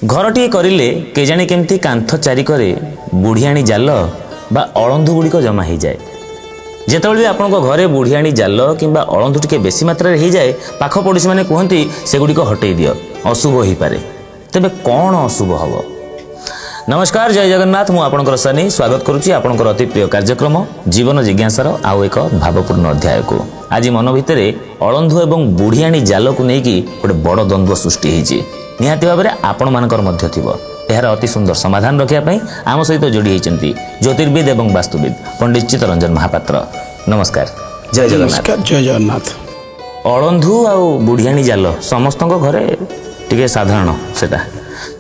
घरटी करिले केजाणी केमती कांथ चारिकरे बुढ़ियाणी जाल बा अळंधु गुड़िक जमा हो जाए। जितेबाला भी आपण घरे बुढ़ियाणी जाल कि अळंधु टिके बेसी मात्रा हो जाए पाख पड़ोशी मैंने कहती सेगुड़िक हटई दियो अशुभ हो पारे। तेबे कौन अशुभ हम? नमस्कार, जय जगन्नाथ। मु आपणकर सनी स्वागत करुच्ची आपणकर अति प्रिय कार्यक्रम जीवन जिज्ञासार आउ एक भावपूर्ण अध्याय को। आज मन भितर अळंधु एवं बुढ़ियाणी जाल को लेकिन गोटे बड़ द्वंद्व सृष्टि होती निहाती भाव में आपण मानकर मध्य थिबो। यार अति सुंदर समाधान रखापी आम सहित जोड़ी होती ज्योतिर्विद एवं वास्तुविद पंडित चित्तरंजन महापात्र। नमस्कार, जय जगन्नाथ। जय जगन्नाथ। अळंधु आ बुढ़ियाणी जाल समस्त घरे टिके साधारण सेटा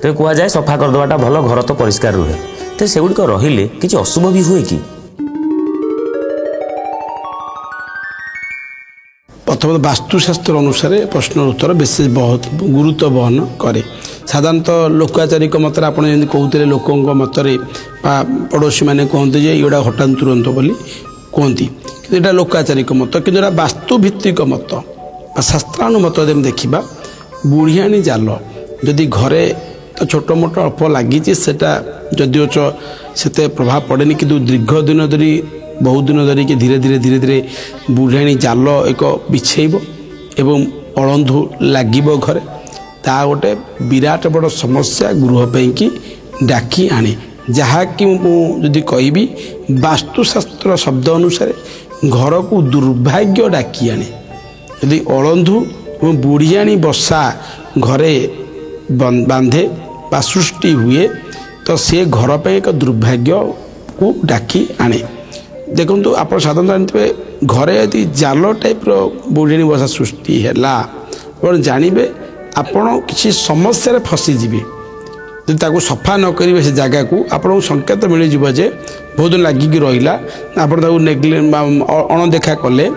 तो कह जाए सफा करदेवाटा भल, घर तो परिष्कार रुहे। तो सेगुड़िक रहिले किसी अशुभ भी हुए कि? प्रथम वास्तुशास्त्र अनुसार प्रश्न उत्तर विशेष बहुत गुरुत्व वहन करे। साधारणतः लोकाचारिक मतरे आप कहते लोकों मतरे पड़ोशी मैंने कहते जे ये हटान तुरंत बोली कहती, यहाँ लोकाचारिक मत कि वास्तुभित्तिक मत शास्त्रानुमत देखा बुढ़ियाणी जाल जदि घरे तो छोट मोट अल्प लगी जदिओ से प्रभाव पड़ेनि कि दीर्घ दिन धरी बहुत दिन धरी कि धीरे धीरे धीरे धीरे बुढ़ियाणी जाल एक बिछेब एवं अळंधु लगिब घरे ता गोटे विराट बड़ समस्या गृह कि डाकी आने। जहाँकि मुझे कहबी वास्तुशास्त्र शब्द अनुसार घर को दुर्भाग्य डाकी आने। यदि अळंधु बुढ़ियाणी बसा घरे बांधे बा सृष्टि हुए तो से घर पे एक दुर्भाग्य को डाकी आने। देखो आप साधारण जानते घरे यदि जाल टाइप बुढ़ियाणी बसा सृष्टि है जानवे आपण किसी समस्या फसीजे। जब सफा न करेंगे से जगह को आपको संकेत मिल जे बहुत दिन लगिकी रहा आप अणदेखा कले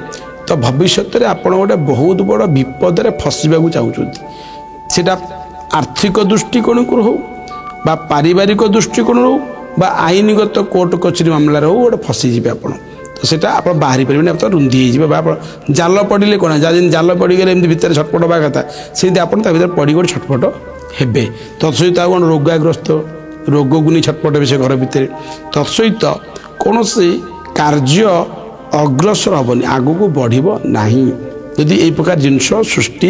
तो भविष्य में आप गोटे बहुत बड़ विपद में फसवा चाहते। सेटा आर्थिक दृष्टिकोण को हो बा पारिवारिक दृष्टिकोण हो बा आईनगत कोर्ट कचेरी मामला हो गोटे फसीजे आप तो सेटा आप बाहरी पारे आप रुंधी हो जाल पड़े कौन जहाँ जाल पड़गले एमती भितर छटपट हवा कथा से आप पड़ गोटे छटपट हे तत्सहित कौन रोगाग्रस्त रोग को नहीं छटपट हे से घर भितर तत्सहित कौन से कार्य अग्रसर हेनी आग को बढ़ ना यदि यही प्रकार जिनस सृष्टि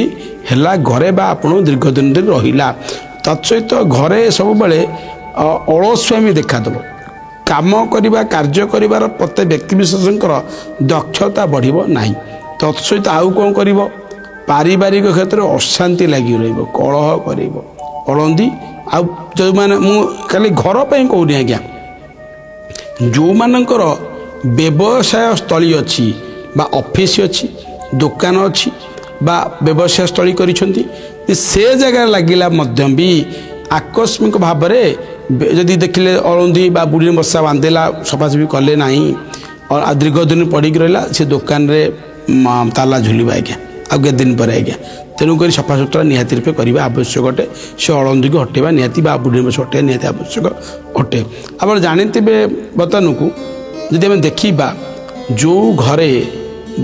है घरे बा आपण दीर्घ दिन धरी रहा तत्सहित घरे सब बेले अलस्वामी देखादेव काम करवा कार्य कर प्रत्येक व्यक्ति विशेष दक्षता बढ़ ना तत्सहित आउ कौन कर पारिवारिक क्षेत्र में अशांति लगी रलह कर अळंधी आ जो मैंने खाली घर पर कहूनी आज्ञा जो मानकर व्यवसाय स्थली अच्छी बा ऑफिस अच्छी दुकान अच्छी बा व्यवसाय स्थली करिसेंती से जगह लगिला मध्य भी आकस्मिक भाव में जदि देखिले अळंधी बा बुढ़ी बसा बांधेला सफासफी कले ना और दीर्घ दिन पड़क रहा से दुकान रे ताला झुलवा आज्ञा आ के दिन पर आज्ञा तेणुक सफा सुतरा निहाती रूपे करवा आवश्यक अटे। से अळंधी को हटेवा निहाती बा बुढ़ी बस हटेवा निहाती आवश्यक अटे। आप जानते बर्तमान को जदि आम देखा जो घरे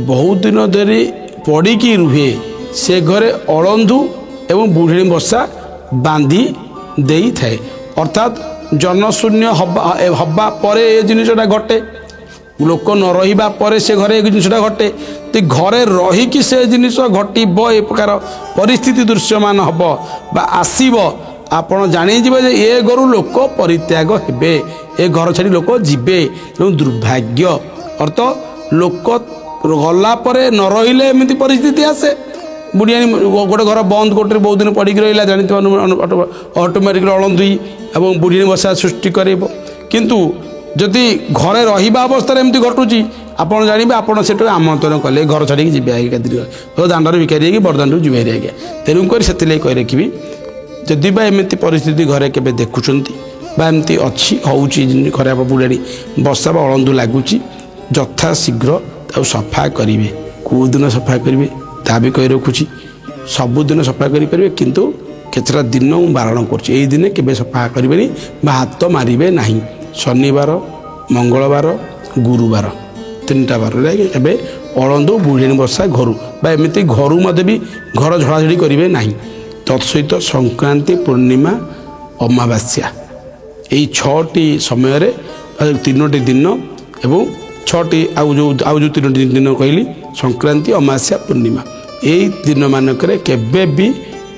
बहुत दिन धरी पड़िकी रुहे से घरे अळंधु एवं बुढ़ी बसा बांधी दे थाए अर्थात जनशून्य हवा पर ये जिनटा घटे लोक न रहा पर से घरे जिनटा घटे तो घरे रहीकि से जिनिस घटब ए प्रकार परिस्थिति दृश्यमान हम बा आसब आपण जानीजे ये घर लोक परित्याग हे ए घर छाड़ी लोक जीवे दुर्भाग्य अर्थ लोक गला न रही एमती परिस्थिति आसे। बुढ़ियाणी गोटे घर बंद कोटे बहुत दिन पड़क रहा जानते ऑटोमेटिक अळंधी और बुढ़ियाणी बसा सृष्टि कर किंतु जदि घरे रहा अवस्था एमती घटुची आपड़ जानवे आपड़ से आमंत्रण कले घर छाड़ी जी आगे दाण्ड भिखारी बरदाण्ड जुआरी आज्ञा तेणुक से कही रखी जदि बा एमती परिस्थिति घरे के देखुंट एमती अच्छी हूँ घरे आप बुढ़ाणी बसा अळंधु लगुच यथा शीघ्र सफा करेंगे कौ दिन सफा करेंगे ता भी कही रखुची सबुदिन सफा करें किंतु केतटा दिन बारण कर दिन के सफा करें हाथ मारे ना शनिवार मंगलवार गुरुवार 3टा बार एवं अळंधु बुढ़ियाणी बसा घर एमती घर मत भी घर झड़ाझड़ी करेंगे ना तत्सहित संक्रांति पूर्णिमा ଅମାବାସ୍ୟା। ଏଇ 6ଟି ସମୟରେ 3ଟି ଦିନ ଏବଂ 6ଟି ଆଉ ଯେଉଁ 3ଟି ଦିନ କହିଲି ସଂକ୍ରାନ୍ତି, ଅମାବାସ୍ୟା, ପୂର୍ଣ୍ଣିମା, ଏଇ ଦିନମାନଙ୍କରେ କେବେ ବି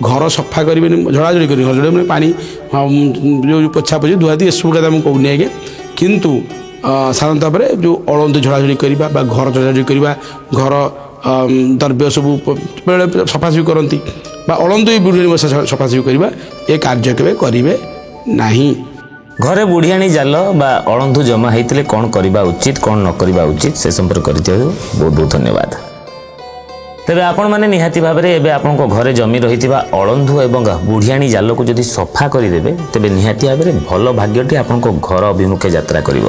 ଘର ସଫା କରିବେନି, ଝଡ଼ାଝଡ଼ି କରିବେନି। ଘର ଝଡ଼ିବେନି, ପାଣି ଯେଉଁ ପୋଛାପୋଛି ଧୁଆଧୁଇ ଏସବୁ କଥା ମୁଁ କହୁନି ଆଜ୍ଞା। କିନ୍ତୁ ସାଧାରଣତଃ ଭାବରେ ଯେଉଁ ଅଳନ୍ଧୁ ଝଡ଼ାଝଡ଼ି କରିବା ବା ଘର ଝଡ଼ାଝଡ଼ି କରିବା, ଘର ଦ୍ରବ୍ୟ ସବୁ ବେଳେବେଳେ ସଫାସଫି କରନ୍ତି ବା ଅଳନ୍ଧୁ ବୁଢ଼ିଆଣୀ ବସା ସଫାସଫି କରିବା, ଏ କାର୍ଯ୍ୟ କେବେ କରିବେ ନାହିଁ। ଘରେ ବୁଢ଼ିଆଣୀ ଜାଲ ବା ଅଳନ୍ଧୁ ଜମା ହେଇଥିଲେ କ'ଣ କରିବା ଉଚିତ, କ'ଣ ନ କରିବା ଉଚିତ, ସେ ସମ୍ପର୍କ କରିଥିବାରୁ ବହୁତ ବହୁତ ଧନ୍ୟବାଦ। ତେବେ ଆପଣମାନେ ନିହାତି ଭାବରେ ଏବେ ଆପଣଙ୍କ ଘରେ ଜମି ରହିଥିବା ଅଳନ୍ଧୁ ଏବଂ ବୁଢ଼ିଆଣୀ ଜାଲକୁ ଯଦି ସଫା କରିଦେବେ, ତେବେ ନିହାତି ଭାବରେ ଭଲ ଭାଗ୍ୟଟି ଆପଣଙ୍କ ଘର ଅଭିମୁଖେ ଯାତ୍ରା କରିବ।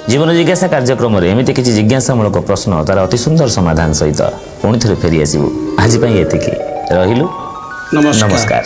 ଜୀବନ ଜିଜ୍ଞାସା କାର୍ଯ୍ୟକ୍ରମରେ ଏମିତି କିଛି ଜିଜ୍ଞାସାମୂଳକ ପ୍ରଶ୍ନ ତାର ଅତି ସୁନ୍ଦର ସମାଧାନ ସହିତ ପୁଣି ଥରେ ଫେରି ଆସିବୁ। ଆଜି ପାଇଁ ଏତିକି, ରହିଲୁ, ନମସ୍କାର।